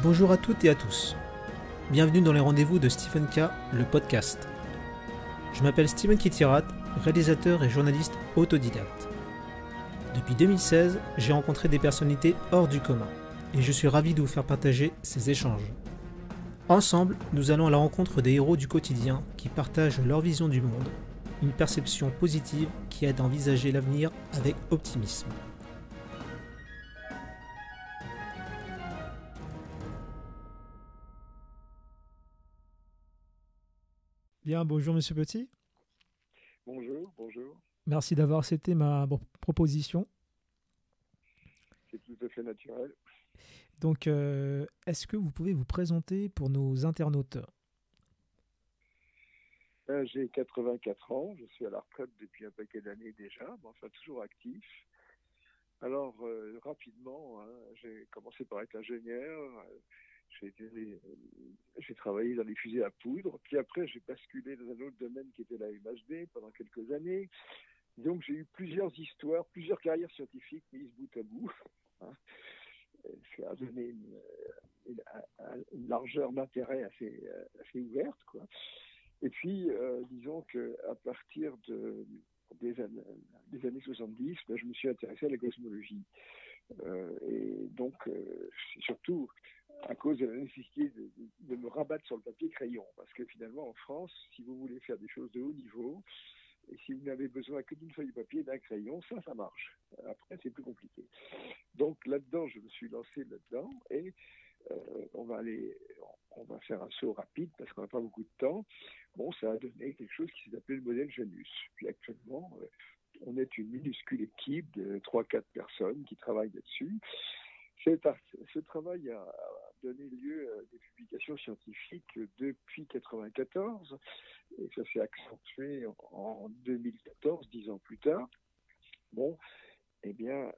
Bonjour à toutes et à tous. Bienvenue dans les rendez-vous de Stephen K, le podcast. Je m'appelle Steven Kitirat, réalisateur et journaliste autodidacte. Depuis 2016, j'ai rencontré des personnalités hors du commun et je suis ravi de vous faire partager ces échanges. Ensemble, nous allons à la rencontre des héros du quotidien qui partagent leur vision du monde, une perception positive qui aide à envisager l'avenir avec optimisme. Bien, bonjour Monsieur Petit. Bonjour. Merci d'avoir accepté ma proposition. C'est tout à fait naturel. Donc, est-ce que vous pouvez vous présenter pour nos internautes ? J'ai 84 ans, je suis à la retraite depuis un paquet d'années déjà, mais enfin toujours actif. Alors, rapidement, j'ai commencé par être ingénieur, j'ai travaillé dans les fusées à poudre, puis après j'ai basculé dans un autre domaine qui était la MHD pendant quelques années. Donc j'ai eu plusieurs histoires, plusieurs carrières scientifiques mises bout à bout. Ça a donné une largeur d'intérêt assez ouverte, quoi. Et puis, disons qu'à partir des années 70, je me suis intéressé à la cosmologie. Et donc, c'est surtout à cause de la nécessité de me rabattre sur le papier crayon. Parce que finalement, en France, si vous voulez faire des choses de haut niveau, et si vous n'avez besoin que d'une feuille de papier et d'un crayon, ça marche. Après, c'est plus compliqué. Donc là-dedans, je me suis lancé là-dedans et on va faire un saut rapide parce qu'on n'a pas beaucoup de temps. Bon, ça a donné quelque chose qui s'est appelé le modèle Janus. Puis actuellement, on est une minuscule équipe de 3-4 personnes qui travaillent là-dessus. Ce travail a donné lieu à des publications scientifiques depuis 1994 et ça s'est accentué en 2014, 10 ans plus tard. Bon, eh bien,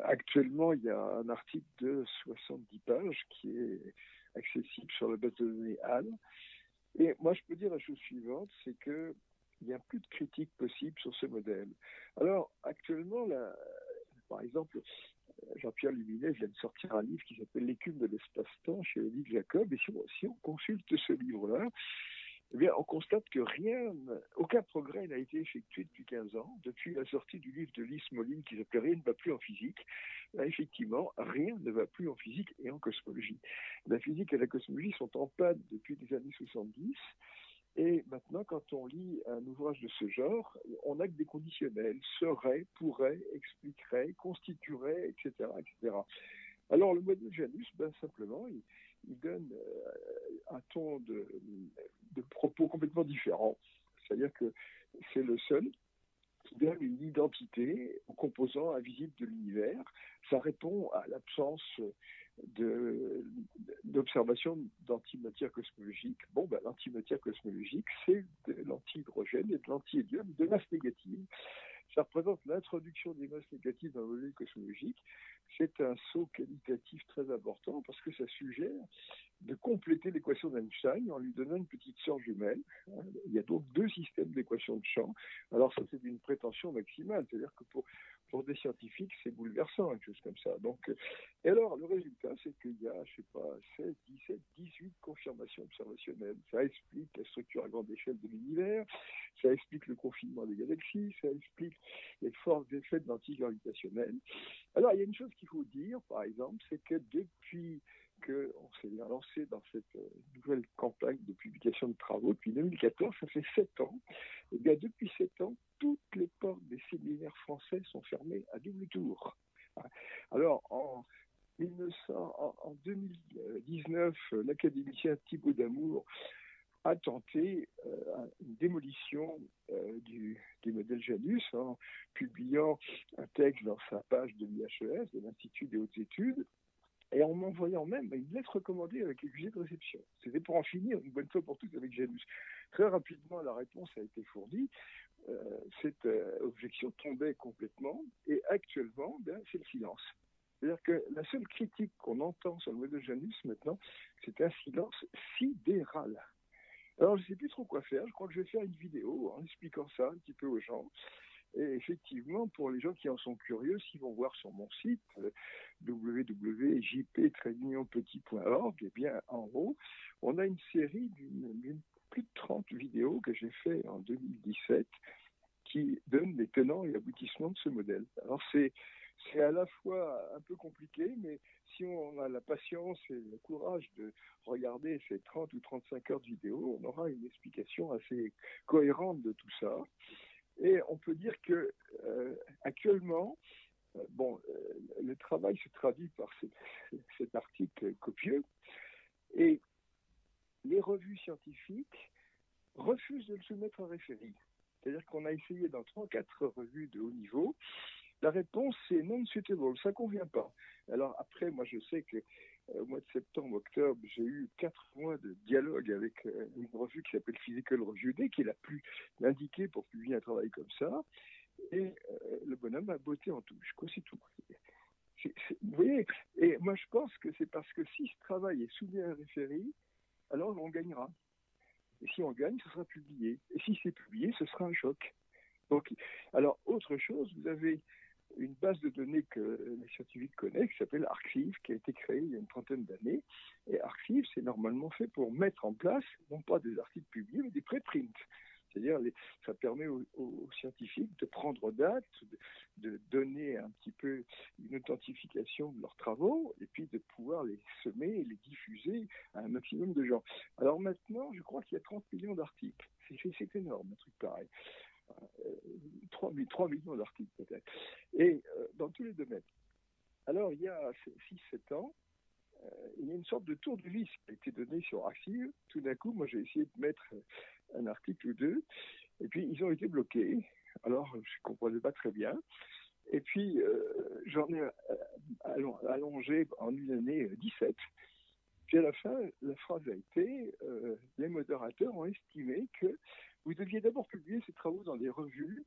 actuellement, il y a un article de 70 pages qui est accessible sur la base de données HAL. Et moi, je peux dire la chose suivante, c'est que il n'y a plus de critique possible sur ce modèle. Alors, actuellement, par exemple, Jean-Pierre Luminet vient de sortir un livre qui s'appelle L'écume de l'espace-temps chez Odile Jacob. Et si on consulte ce livre-là, eh bien, on constate que aucun progrès n'a été effectué depuis 15 ans, depuis la sortie du livre de Lise Moline qui s'appelait Rien ne va plus en physique. Là, effectivement, rien ne va plus en physique et en cosmologie. La physique et la cosmologie sont en panne depuis les années 70. Et maintenant, quand on lit un ouvrage de ce genre, on n'a que des conditionnels, serait, pourrait, expliquerait, constituerait, etc., etc. Alors, le modèle Janus, simplement, il donne un ton de propos complètement différent. C'est-à-dire que c'est le seul qui donne une identité aux composants invisibles de l'univers. Ça répond à l'absence d'observation d'antimatière cosmologique. L'antimatière cosmologique, c'est de l'anti-hydrogène et de l'anti-hélium de masse négative. Ça représente l'introduction des masses négatives dans le modèle cosmologique. C'est un saut qualitatif très important parce que ça suggère de compléter l'équation d'Einstein en lui donnant une petite sœur jumelle. Il y a donc deux systèmes d'équations de champ. Alors ça, c'est une prétention maximale. C'est-à-dire que pour des scientifiques, c'est bouleversant, une chose comme ça. Donc, et alors, le résultat, c'est qu'il y a, 16, 17, 18 confirmations observationnelles. Ça explique la structure à grande échelle de l'univers, ça explique le confinement des galaxies, ça explique les forts effets de l'antigravitationnel. Alors, il y a une chose qu'il faut dire, par exemple, c'est que depuis qu'on s'est lancé dans cette nouvelle campagne de publication de travaux, depuis 2014, ça fait 7 ans, et bien depuis 7 ans, toutes les portes des séminaires français sont fermées à double tour. Alors, en 2019, l'académicien Thibaut Damour a tenté une démolition du modèle Janus en publiant un texte dans sa page de l'IHES, de l'Institut des hautes études, et en m'envoyant même une lettre recommandée avec accusé de réception. C'était pour en finir une bonne fois pour toutes avec Janus. Très rapidement, la réponse a été fournie. Cette objection tombait complètement, et actuellement, c'est le silence. C'est-à-dire que la seule critique qu'on entend sur le modèle Janus maintenant, c'est un silence sidéral. Alors, je ne sais plus trop quoi faire. Je crois que je vais faire une vidéo en expliquant ça un petit peu aux gens. Et effectivement, pour les gens qui en sont curieux, s'ils vont voir sur mon site www.jp-petit.org, eh bien, en haut, on a une série d'une plus de 30 vidéos que j'ai fait en 2017 qui donnent les tenants et aboutissements de ce modèle. Alors, c'est à la fois un peu compliqué, mais si on a la patience et le courage de regarder ces 30 ou 35 heures de vidéo, on aura une explication assez cohérente de tout ça. Et on peut dire que actuellement, le travail se traduit par cet article copieux, et les revues scientifiques refusent de le soumettre à référé. C'est-à-dire qu'on a essayé dans 3-4 revues de haut niveau. La réponse, c'est non suitable, ça ne convient pas. Alors après, moi je sais que au mois de septembre, octobre, j'ai eu 4 mois de dialogue avec une revue qui s'appelle Physical Review Day, qui est la plus indiquée pour publier un travail comme ça. Et le bonhomme a botté en touche, quoi, c'est tout. Vous voyez, et moi je pense que c'est parce que si ce travail est soumis à un référé, alors on gagnera. Et si on gagne, ce sera publié. Et si c'est publié, ce sera un choc. Donc, alors, autre chose, vous avez une base de données que les scientifiques connaissent, qui s'appelle Arxiv, qui a été créée il y a une trentaine d'années. Et Arxiv, c'est normalement fait pour mettre en place, non pas des articles publiés, mais des préprints. C'est-à-dire, ça permet aux scientifiques de prendre date, de donner un petit peu une authentification de leurs travaux, et puis de pouvoir les semer et les diffuser à un maximum de gens. Alors maintenant, je crois qu'il y a 30 millions d'articles. C'est énorme, un truc pareil. 3 millions d'articles peut-être. Et dans tous les domaines. Alors, il y a 6-7 ans, il y a une sorte de tour de vis qui a été donné sur Arxiv. Tout d'un coup, moi, j'ai essayé de mettre un article ou deux, et puis ils ont été bloqués. Alors, je ne comprenais pas très bien. Et puis, j'en ai allongé en une année 17. Puis à la fin, la phrase a été les modérateurs ont estimé que vous deviez d'abord publier ces travaux dans des revues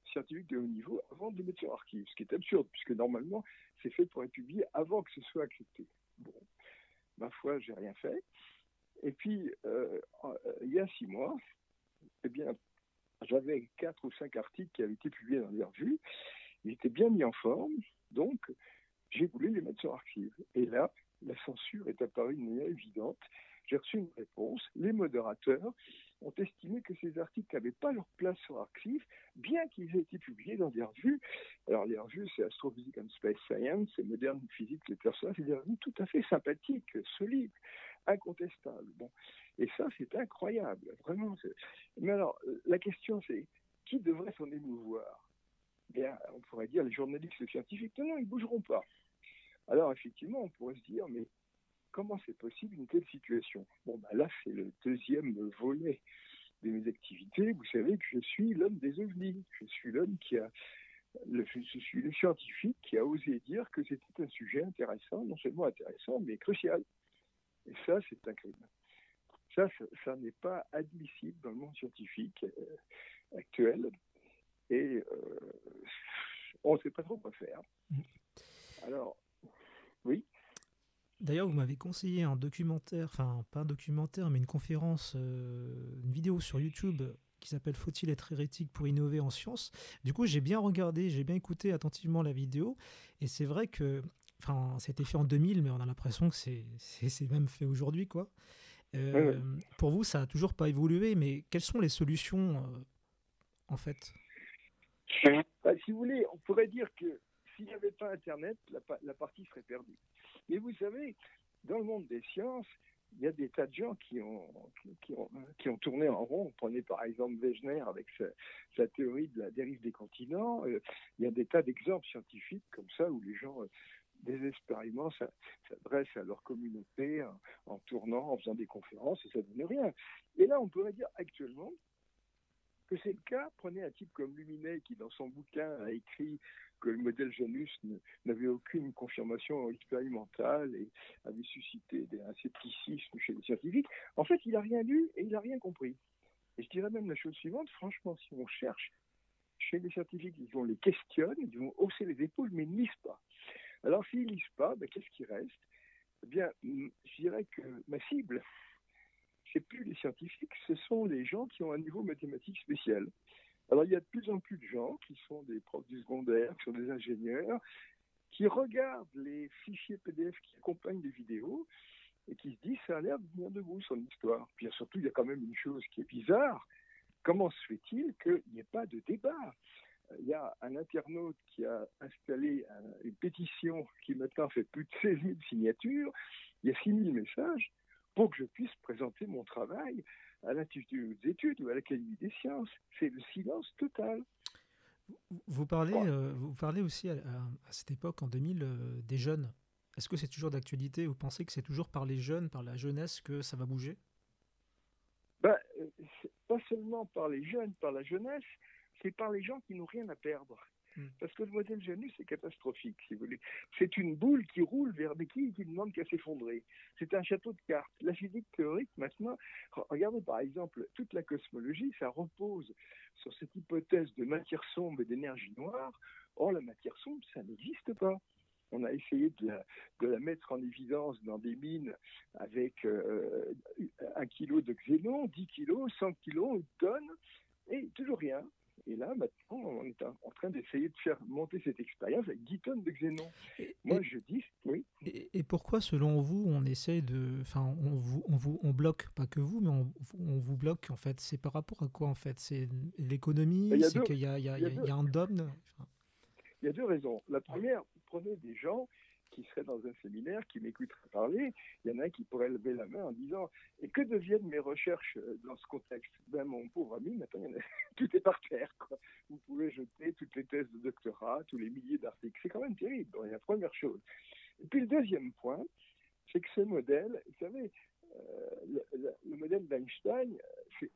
scientifiques de haut niveau avant de les mettre sur Arxiv, ce qui est absurde, puisque normalement, c'est fait pour être publié avant que ce soit accepté. Bon, ma foi, j'ai rien fait. Et puis, il y a 6 mois, eh bien, j'avais 4 ou 5 articles qui avaient été publiés dans des revues. Ils étaient bien mis en forme, donc j'ai voulu les mettre sur Arxiv. Et là, la censure est apparue de manière évidente. J'ai reçu une réponse. Les modérateurs ont estimé que ces articles n'avaient pas leur place sur Arxiv, bien qu'ils aient été publiés dans des revues. Alors, les revues, c'est Astrophysics and Space Science, c'est Modern Physics Literature, c'est des revues tout à fait sympathiques, solides, incontestables. Bon. Et ça, c'est incroyable, vraiment. Mais alors, la question, c'est qui devrait s'en émouvoir? Bien, on pourrait dire les journalistes scientifiques. Non, ils ne bougeront pas. Alors, effectivement, on pourrait se dire, mais comment c'est possible une telle situation? Bon, ben là, c'est le deuxième volet de mes activités. Vous savez que je suis l'homme des ovnis. Je suis l'homme je suis le scientifique qui a osé dire que c'était un sujet intéressant, non seulement intéressant, mais crucial. Et ça, c'est un crime. Ça n'est pas admissible dans le monde scientifique actuel. Et on ne sait pas trop quoi faire. Alors, oui. D'ailleurs, vous m'avez conseillé un documentaire, enfin pas un documentaire, mais une conférence, une vidéo sur YouTube qui s'appelle Faut-il être hérétique pour innover en sciences? Du coup, j'ai bien regardé, j'ai bien écouté attentivement la vidéo, et c'est vrai que, enfin, c'était fait en 2000, mais on a l'impression que c'est même fait aujourd'hui, quoi. Oui. Pour vous, ça a toujours pas évolué, mais quelles sont les solutions, en fait? Bah, si vous voulez, on pourrait dire que s'il n'y avait pas Internet, la partie serait perdue. Mais vous savez, dans le monde des sciences, il y a des tas de gens qui ont tourné en rond. Prenez par exemple Wegener avec sa théorie de la dérive des continents. Il y a des tas d'exemples scientifiques comme ça où les gens désespérément s'adressent à leur communauté en tournant, en faisant des conférences et ça ne donne rien. Et là, on pourrait dire actuellement que c'est le cas. Prenez un type comme Luminet qui, dans son bouquin, a écrit que le modèle Janus n'avait aucune confirmation expérimentale et avait suscité un scepticisme chez les scientifiques. En fait, il n'a rien lu et il n'a rien compris. Et je dirais même la chose suivante, franchement, si on cherche chez les scientifiques, ils les questionnent, ils vont hausser les épaules, mais ils ne lisent pas. Alors, s'ils ne lisent pas, qu'est-ce qui reste? Eh bien, je dirais que ma cible, c'est plus les scientifiques, ce sont les gens qui ont un niveau mathématique spécial. Alors, il y a de plus en plus de gens qui sont des profs du secondaire, qui sont des ingénieurs, qui regardent les fichiers PDF qui accompagnent les vidéos et qui se disent, ça a l'air de venir de vous, son histoire. Puis surtout, il y a quand même une chose qui est bizarre. Comment se fait-il qu'il n'y ait pas de débat? Il y a un internaute qui a installé une pétition qui maintenant fait plus de 16 000 signatures. Il y a 6 000 messages pour que je puisse présenter mon travail à l'Institut des études ou à l'Académie des sciences. C'est le silence total. Vous parlez aussi à cette époque, en 2000, des jeunes. Est-ce que c'est toujours d'actualité? Vous pensez que c'est toujours par les jeunes, par la jeunesse, que ça va bouger? Ben, pas seulement par les jeunes, par la jeunesse, c'est par les gens qui n'ont rien à perdre. Parce que le modèle Janus est catastrophique, si vous voulez. C'est une boule qui roule vers des quilles qui ne demandent qu'à s'effondrer. C'est un château de cartes. La physique théorique, maintenant, regardez par exemple, toute la cosmologie, ça repose sur cette hypothèse de matière sombre et d'énergie noire. Or, la matière sombre, ça n'existe pas. On a essayé de la mettre en évidence dans des mines avec 1 kilo de xénon, 10 kilos, 100 kilos, une tonne, et toujours rien. Et là, maintenant, on est en train d'essayer de faire monter cette expérience avec 10 tonnes de xénon. Moi, je dis, oui. Et pourquoi, selon vous, on essaie de... Enfin, on bloque, pas que vous, mais on vous bloque, en fait. C'est par rapport à quoi, en fait? C'est l'économie? C'est qu'il y a un dogme? Il y a deux raisons. La première, prenez des gens qui seraient dans un séminaire, qui m'écouteraient parler. Il y en a un qui pourrait lever la main en disant « Et que deviennent mes recherches dans ce contexte ?» Ben, mon pauvre ami, maintenant, tout est par terre, quoi. Vous pouvez jeter toutes les thèses de doctorat, tous les milliers d'articles. C'est quand même terrible. Donc, c'est la première chose. Et puis, le deuxième point, c'est que ce modèle, vous savez, le modèle d'Einstein,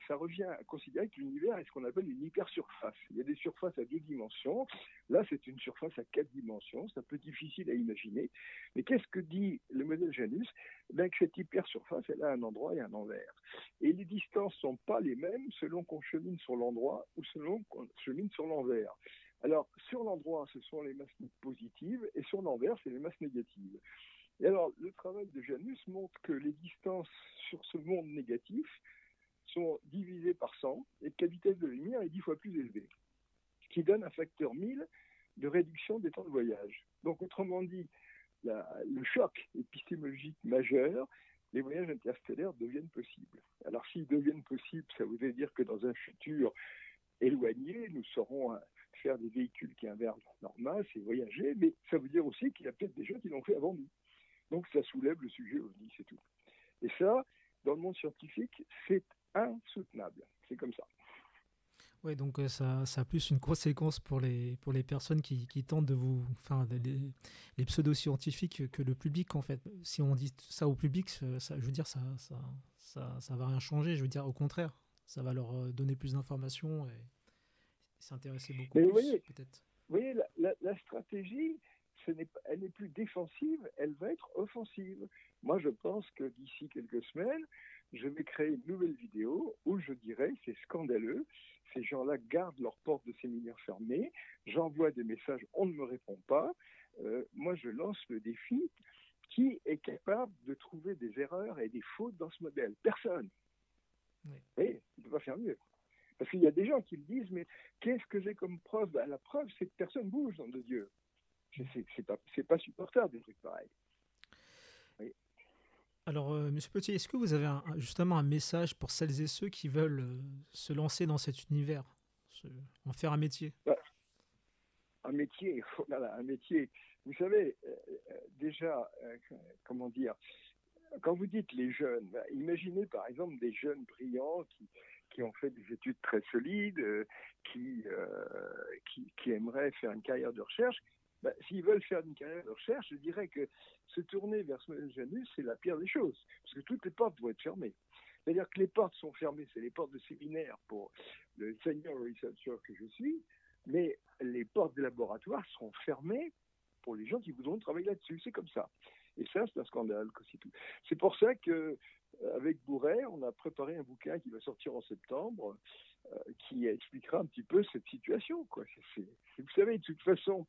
ça revient à considérer que l'univers est ce qu'on appelle une hypersurface. Il y a des surfaces à 2 dimensions. Là, c'est une surface à 4 dimensions. C'est un peu difficile à imaginer. Mais qu'est-ce que dit le modèle Janus? Ben, que cette hypersurface, elle a un endroit et un envers. Et les distances ne sont pas les mêmes selon qu'on chemine sur l'endroit ou selon qu'on chemine sur l'envers. Alors, sur l'endroit, ce sont les masses positives, et sur l'envers, c'est les masses négatives. Et alors, le travail de Janus montre que les distances sur ce monde négatif sont divisées par 100 et que la vitesse de lumière est 10 fois plus élevée, ce qui donne un facteur 1000 de réduction des temps de voyage. Donc, autrement dit, le choc épistémologique majeur, les voyages interstellaires deviennent possibles. Alors, s'ils deviennent possibles, ça voudrait dire que dans un futur éloigné, nous saurons faire des véhicules qui inversent normal, c'est voyager, mais ça veut dire aussi qu'il y a peut-être des gens qui l'ont fait avant nous. Donc ça soulève le sujet OVNI, c'est tout. Et ça, dans le monde scientifique, c'est insoutenable. C'est comme ça. Oui, donc ça a plus une conséquence pour les personnes qui tentent de vous... Enfin, les pseudo-scientifiques que le public, en fait. Si on dit ça au public, ça, je veux dire, ça va rien changer. Je veux dire, au contraire, ça va leur donner plus d'informations et s'intéresser beaucoup plus, peut-être. Vous voyez, la stratégie... elle n'est plus défensive, elle va être offensive. Moi, je pense que d'ici quelques semaines, je vais créer une nouvelle vidéo où je dirai c'est scandaleux, ces gens-là gardent leurs portes de séminaire fermées, j'envoie des messages, on ne me répond pas. Moi, je lance le défi. Qui est capable de trouver des erreurs et des fautes dans ce modèle? Personne. Oui. Et il ne peut pas faire mieux. Parce qu'il y a des gens qui me disent, mais qu'est-ce que j'ai comme preuve? Ben, la preuve, c'est que personne bouge, nom de Dieu. C'est pas supportable, des trucs pareils. Oui. Alors, Monsieur Petit, est-ce que vous avez justement un message pour celles et ceux qui veulent se lancer dans cet univers, en faire un métier? Un métier, oh là là, un métier. Vous savez, déjà, comment dire, quand vous dites les jeunes, imaginez par exemple des jeunes brillants qui ont fait des études très solides, qui aimeraient faire une carrière de recherche. Ben, s'ils veulent faire une carrière de recherche, je dirais que se tourner vers ce modèle Janus, c'est la pire des choses, parce que toutes les portes vont être fermées. C'est-à-dire que les portes sont fermées, c'est les portes de séminaire pour le senior researcher que je suis, mais les portes de laboratoire seront fermées pour les gens qui voudront travailler là-dessus. C'est comme ça. Et ça, c'est un scandale, c'est tout. C'est pour ça qu'avec Bourret, on a préparé un bouquin qui va sortir en septembre, qui expliquera un petit peu cette situation, quoi. Vous savez, de toute façon,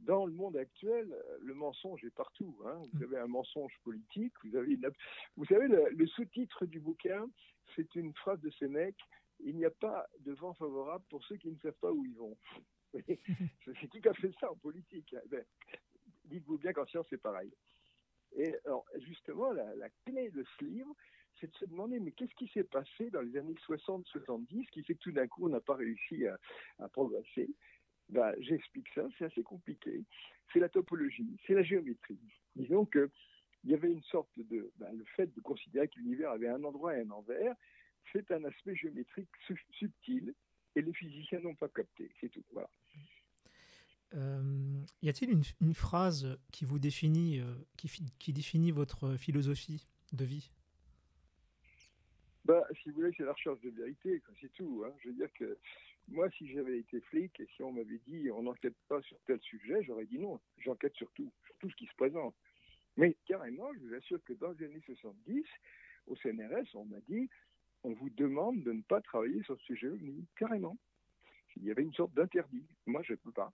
dans le monde actuel, le mensonge est partout. Hein. Vous avez un mensonge politique, vous savez, le sous-titre du bouquin, c'est une phrase de Sénèque, il n'y a pas de vent favorable pour ceux qui ne savent pas où ils vont. C'est tout à fait ça en politique. Ben, dites-vous bien qu'en science, c'est pareil. Et alors, justement, la clé de ce livre, c'est de se demander, mais qu'est-ce qui s'est passé dans les années 60-70 qui fait que tout d'un coup, on n'a pas réussi à progresser? Ben, j'explique ça, c'est assez compliqué. C'est la topologie, c'est la géométrie. Disons qu'il y avait une sorte de... le fait de considérer que l'univers avait un endroit et un envers, c'est un aspect géométrique subtil, et les physiciens n'ont pas capté, c'est tout. Voilà. Y a-t-il une phrase qui vous définit, qui définit votre philosophie de vie? Si vous voulez, c'est la recherche de vérité, c'est tout. Hein. Je veux dire que moi, si j'avais été flic et si on m'avait dit on n'enquête pas sur tel sujet, j'aurais dit non, j'enquête sur tout ce qui se présente. Mais carrément, je vous assure que dans les années 70, au CNRS, on m'a dit on vous demande de ne pas travailler sur ce sujet OVNI, carrément. Il y avait une sorte d'interdit. Moi, je ne peux pas.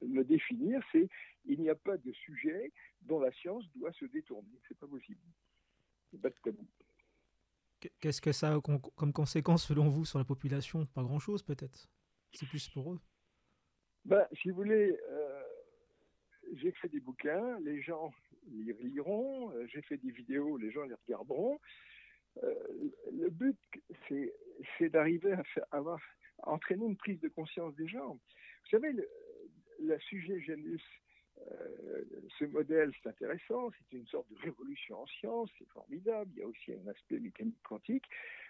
Me définir, c'est il n'y a pas de sujet dont la science doit se détourner. C'est pas possible. C'est pas de tabou. Qu'est-ce que ça a comme conséquence selon vous sur la population? Pas grand-chose peut-être. C'est plus pour eux. Si vous voulez, j'ai fait des bouquins, les gens les liront. J'ai fait des vidéos, les gens les regarderont. Le but, c'est d'arriver à entraîner une prise de conscience des gens. Vous savez, le sujet Janus, ce modèle, c'est intéressant, c'est une sorte de révolution en science, c'est formidable, il y a aussi un aspect mécanique quantique,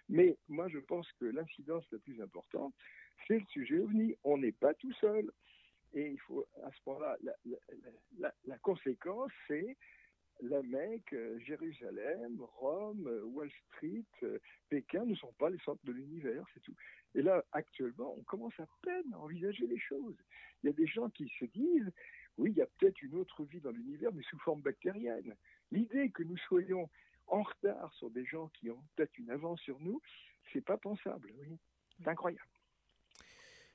mais moi je pense que l'incidence la plus importante, c'est le sujet OVNI. On n'est pas tout seul. Et il faut, à ce moment-là, la conséquence, c'est la Mecque, Jérusalem, Rome, Wall Street, Pékin ne sont pas les centres de l'univers, c'est tout. Et là, actuellement, on commence à peine à envisager les choses. Il y a des gens qui se disent, oui, il y a peut-être une autre vie dans l'univers, mais sous forme bactérienne. L'idée que nous soyons en retard sur des gens qui ont peut-être une avance sur nous, c'est pas pensable, oui. C'est incroyable.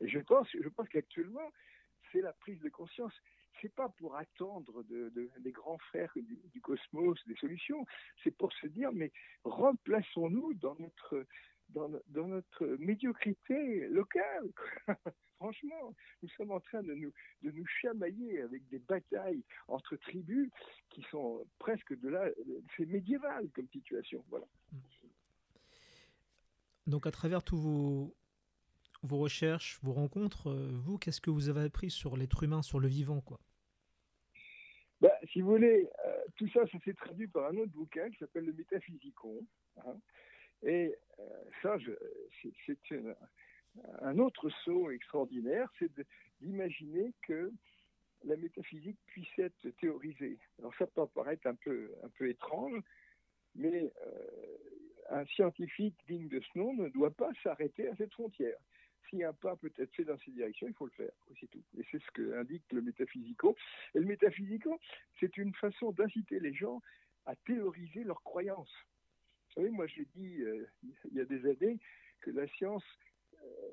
Et je pense qu'actuellement, c'est la prise de conscience. C'est pas pour attendre des grands frères du cosmos des solutions. C'est pour se dire, mais remplaçons-nous dans notre médiocrité locale. Franchement, nous sommes en train de nous chamailler avec des batailles entre tribus qui sont presque c'est médiéval comme situation. Voilà. Donc à travers tous vos recherches, vos rencontres, vous, qu'est-ce que vous avez appris sur l'être humain, sur le vivant, quoi? Si vous voulez, tout ça s'est traduit par un autre bouquin qui s'appelle Le Métaphysicon. Hein, et ça, c'est un autre saut extraordinaire, c'est d'imaginer que la métaphysique puisse être théorisée. Alors ça peut paraître un peu étrange, mais un scientifique digne de ce nom ne doit pas s'arrêter à cette frontière. S'il y a un pas peut-être fait dans cette direction, il faut le faire, c'est tout. Et c'est ce qu'indique le métaphysico. Et le métaphysico, c'est une façon d'inciter les gens à théoriser leurs croyances. Vous savez, moi j'ai dit il y a des années que la science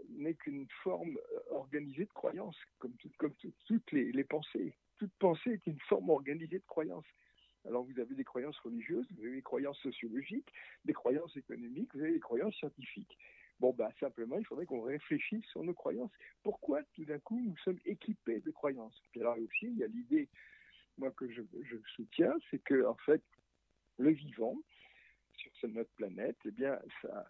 n'est qu'une forme organisée de croyances, comme toutes les pensées. Toute pensée est une forme organisée de croyances. Alors vous avez des croyances religieuses, vous avez des croyances sociologiques, des croyances économiques, vous avez des croyances scientifiques. Simplement, il faudrait qu'on réfléchisse sur nos croyances. Pourquoi tout d'un coup nous sommes équipés de croyances? Puis alors aussi, il y a l'idée, moi que je soutiens, c'est que en fait, le vivant sur notre planète, eh bien,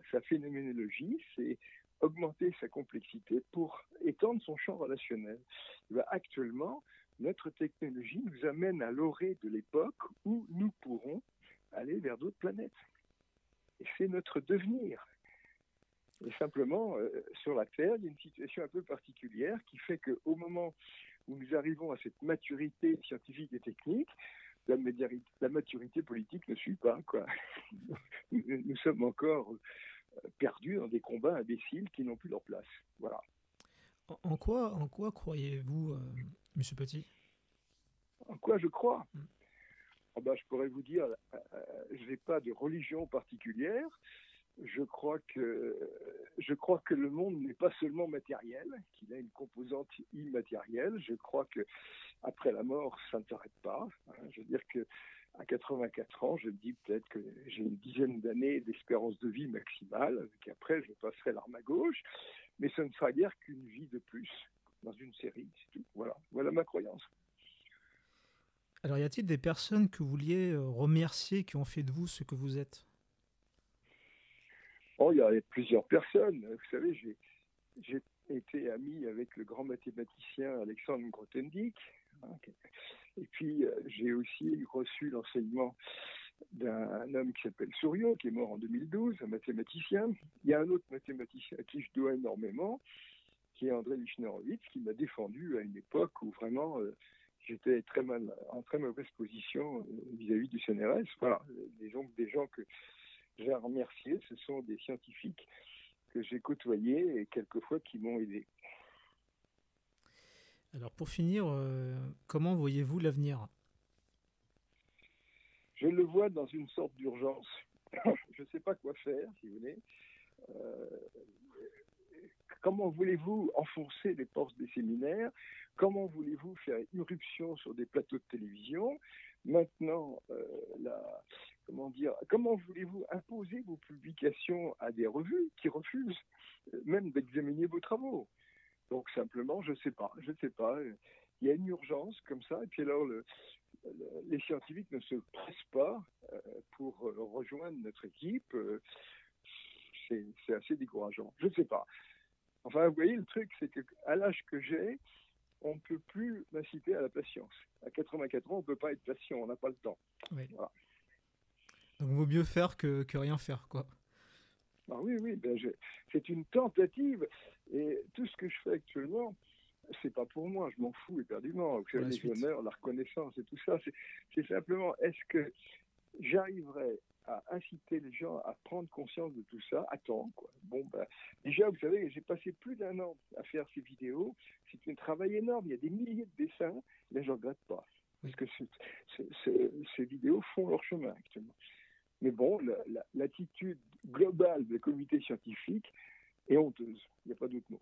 sa phénoménologie, c'est augmenter sa complexité pour étendre son champ relationnel. Actuellement, notre technologie nous amène à l'orée de l'époque où nous pourrons aller vers d'autres planètes. Et c'est notre devenir. Et simplement, sur la Terre, il y a une situation un peu particulière qui fait qu'au moment où nous arrivons à cette maturité scientifique et technique, la maturité politique ne suit pas, quoi. Nous sommes encore perdus dans des combats imbéciles qui n'ont plus leur place. Voilà. En quoi croyez-vous, Monsieur Petit? En quoi je crois? Je pourrais vous dire, je n'ai pas de religion particulière. je crois que le monde n'est pas seulement matériel, qu'il a une composante immatérielle. Je crois que après la mort, ça ne s'arrête pas. Je veux dire que à 84 ans, je me dis peut-être que j'ai une dizaine d'années d'espérance de vie maximale, qu'après je passerai l'arme à gauche, mais ce ne sera guère qu'une vie de plus dans une série, c'est tout. Voilà ma croyance. Alors, y a-t-il des personnes que vous vouliez remercier qui ont fait de vous ce que vous êtes? Oh, il y a plusieurs personnes. Vous savez, j'ai été ami avec le grand mathématicien Alexandre Grothendieck. Et puis, j'ai aussi reçu l'enseignement d'un homme qui s'appelle Souriau, qui est mort en 2012, un mathématicien. Il y a un autre mathématicien à qui je dois énormément, qui est André Lichnerowitz, qui m'a défendu à une époque où vraiment j'étais en très mauvaise position vis-à-vis du CNRS. Voilà, des gens que j'ai à remercier, ce sont des scientifiques que j'ai côtoyés et quelquefois qui m'ont aidé. Alors pour finir, comment voyez-vous l'avenir? Je le vois dans une sorte d'urgence. Je ne sais pas quoi faire, si vous voulez. Comment voulez-vous enfoncer les portes des séminaires? Comment voulez-vous faire irruption sur des plateaux de télévision? Maintenant, comment voulez-vous imposer vos publications à des revues qui refusent même d'examiner vos travaux? Donc simplement, je ne sais pas. Il y a une urgence comme ça, et puis alors les scientifiques ne se pressent pas pour rejoindre notre équipe. C'est assez décourageant. Je ne sais pas. Enfin, vous voyez, le truc, c'est qu'à l'âge que j'ai, on ne peut plus m'inciter à la patience. À 84 ans, on ne peut pas être patient, on n'a pas le temps. Oui. Voilà. Donc, il vaut mieux faire que rien faire, quoi. Ah oui, c'est une tentative. Et tout ce que je fais actuellement, c'est pas pour moi, je m'en fous éperdument. Vous savez, les honneurs, la reconnaissance et tout ça, c'est simplement, est-ce que j'arriverai à inciter les gens à prendre conscience de tout ça? Attends, quoi. Bon, déjà, vous savez, j'ai passé plus d'1 an à faire ces vidéos. C'est un travail énorme. Il y a des milliers de dessins, mais je ne regrette pas. Parce que ces vidéos font leur chemin actuellement. Mais bon, l'attitude globale des comités scientifiques est honteuse. Il n'y a pas d'autre mot.